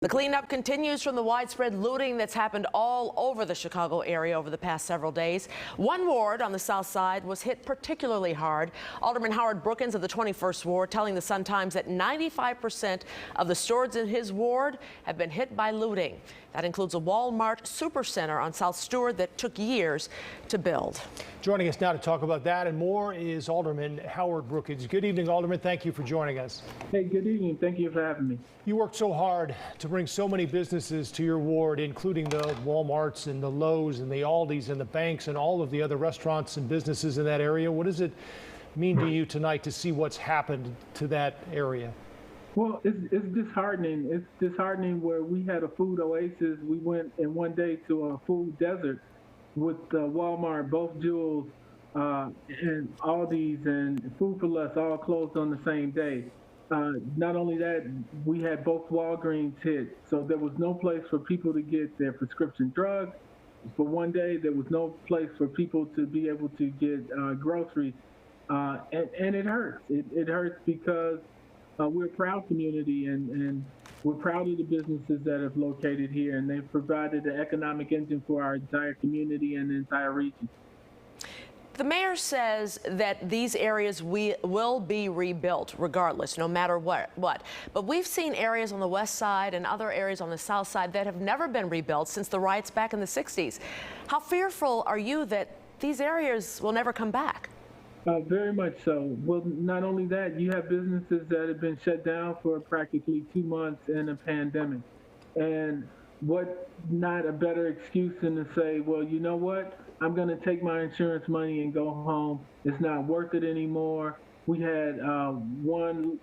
The cleanup continues from the widespread looting that's happened all over the Chicago area over the past several days. One ward on the south side was hit particularly hard. Alderman Howard Brookins of the 21st Ward telling the Sun-Times that 95% of the stores in his ward have been hit by looting. That includes a Walmart Supercenter on South Stewart that took years to build. Joining us now to talk about that and more is Alderman Howard Brookins. Good evening, Alderman. Thank you for joining us. Hey, good evening. Thank you for having me. You worked so hard to bring so many businesses to your ward, including the Walmarts and the Lowe's and the Aldis and the banks and all of the other restaurants and businesses in that area. What does it mean to you tonight to see what's happened to that area? Well, it's disheartening. It's disheartening where we had a food oasis. We went in one day to a food desert with Walmart, both Jewels, and Aldi's and Food for Less all closed on the same day. Not only that, we had both Walgreens hit, so there was no place for people to get their prescription drugs. For one day, there was no place for people to be able to get groceries, and it hurts. It hurts because we're a proud community, and we're proud of the businesses that have located here, and they've provided an economic engine for our entire community and the entire region. The mayor says that these areas will be rebuilt regardless, no matter what. But we've seen areas on the west side and other areas on the south side that have never been rebuilt since the riots back in the 60s. How fearful are you that these areas will never come back? Very much so. Well, not only that, you have businesses that have been shut down for practically 2 months in a pandemic. And what not a better excuse than to say, well, you know what? I'm going to take my insurance money and go home. It's not worth it anymore. We had one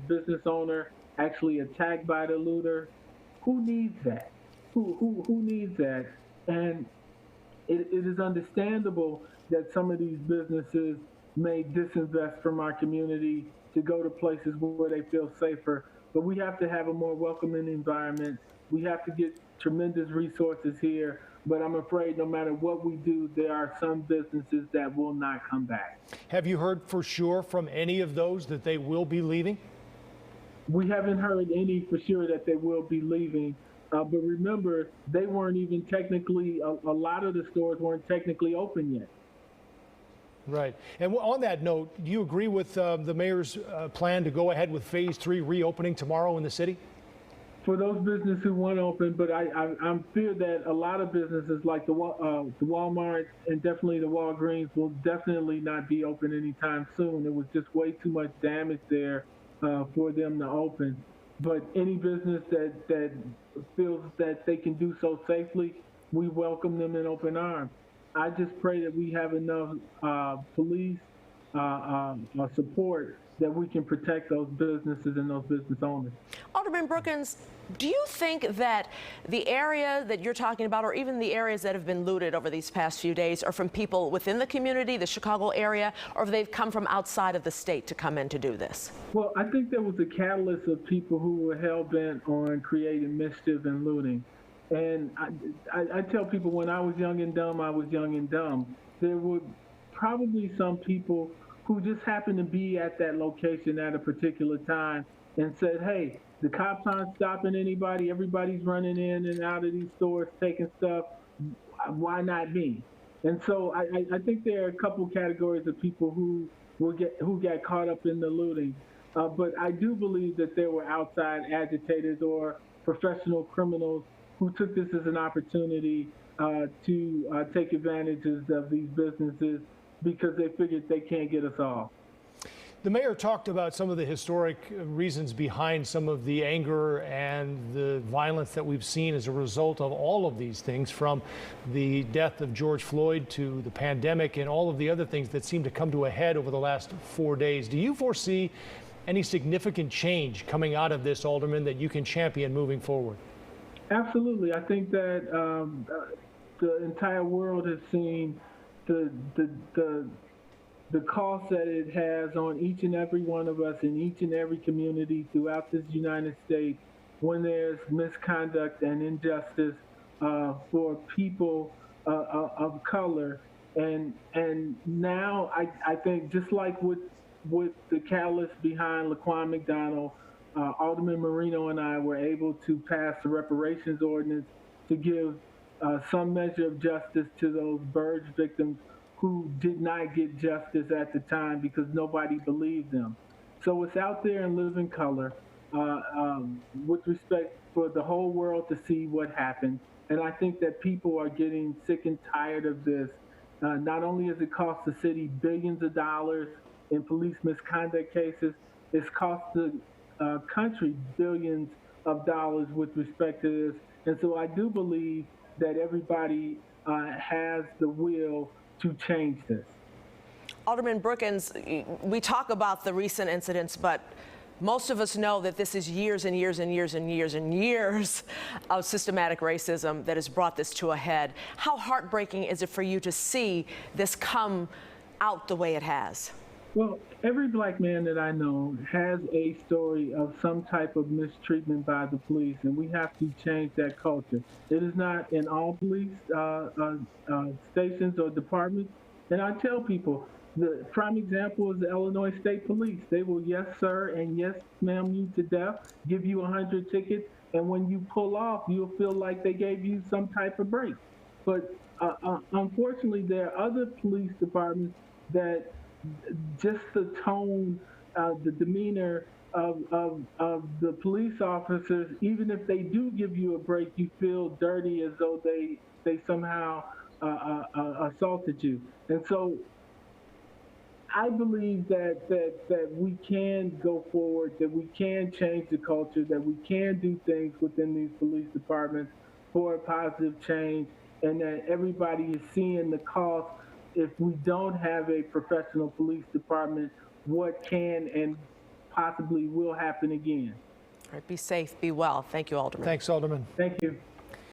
business owner actually attacked by the looter. Who needs that? Who needs that? And it is understandable that some of these businesses may disinvest from our community to go to places where they feel safer. But we have to have a more welcoming environment. We have to get tremendous resources here. But I'm afraid no matter what we do, there are some businesses that will not come back. Have you heard for sure from any of those that they will be leaving? We haven't heard any for sure that they will be leaving. But remember, they weren't even technically, a lot of the stores weren't technically open yet. Right. And on that note, do you agree with the mayor's plan to go ahead with phase 3 reopening tomorrow in the city? For those businesses who want to open, but I'm fear that a lot of businesses like the Walmart and definitely the Walgreens will definitely not be open anytime soon. There was just way too much damage there for them to open. But any business that feels that they can do so safely, we welcome them in open arms. I just pray that we have enough police support that we can protect those businesses and those business owners. Alderman Brookins, do you think that the area that you're talking about, or even the areas that have been looted over these past few days, are from people within the community, the Chicago area, or have they come from outside of the state to come in to do this? Well, I think there was a catalyst of people who were hell-bent on creating mischief and looting. And I tell people when I was young and dumb, I was young and dumb. There were probably some people who just happened to be at that location at a particular time and said, hey, the cops aren't stopping anybody. Everybody's running in and out of these stores taking stuff. Why not me? And so I think there are a couple categories of people who got caught up in the looting. But I do believe that there were outside agitators or professional criminals who took this as an opportunity to take advantages of these businesses because they figured they can't get us all. The mayor talked about some of the historic reasons behind some of the anger and the violence that we've seen as a result of all of these things, from the death of George Floyd to the pandemic and all of the other things that seem to come to a head over the last 4 days. Do you foresee any significant change coming out of this, Alderman, that you can champion moving forward? Absolutely. I think that the entire world has seen the cost that it has on each and every one of us in each and every community throughout this United States when there's misconduct and injustice for people of color. And now I think just like with the catalyst behind Laquan McDonald, Alderman Marino and I were able to pass the reparations ordinance to give some measure of justice to those Burge victims who did not get justice at the time because nobody believed them. So it's out there in living color with respect for the whole world to see what happened. And I think that people are getting sick and tired of this. Not only has it cost the city billions of dollars in police misconduct cases, it's cost the country billions of dollars with respect to this. And so I do believe that everybody has the will to change this. Alderman Brookins, we talk about the recent incidents, but most of us know that this is years and years and years and years and years of systematic racism that has brought this to a head. How heartbreaking is it for you to see this come out the way it has? Well, every black man that I know has a story of some type of mistreatment by the police, and we have to change that culture. It is not in all police stations or departments. And I tell people, the prime example is the Illinois State Police. They will yes, sir, and yes, ma'am, you to death, give you 100 tickets, and when you pull off, you'll feel like they gave you some type of break. But unfortunately, there are other police departments that just the tone, the demeanor of the police officers, even if they do give you a break, you feel dirty as though they somehow assaulted you. And so I believe that we can go forward, that we can change the culture, that we can do things within these police departments for a positive change, and that everybody is seeing the cost. If we don't have a professional police department, what can and possibly will happen again. All right, be safe, be well. Thank you, Alderman. Thanks, Alderman. Thank you.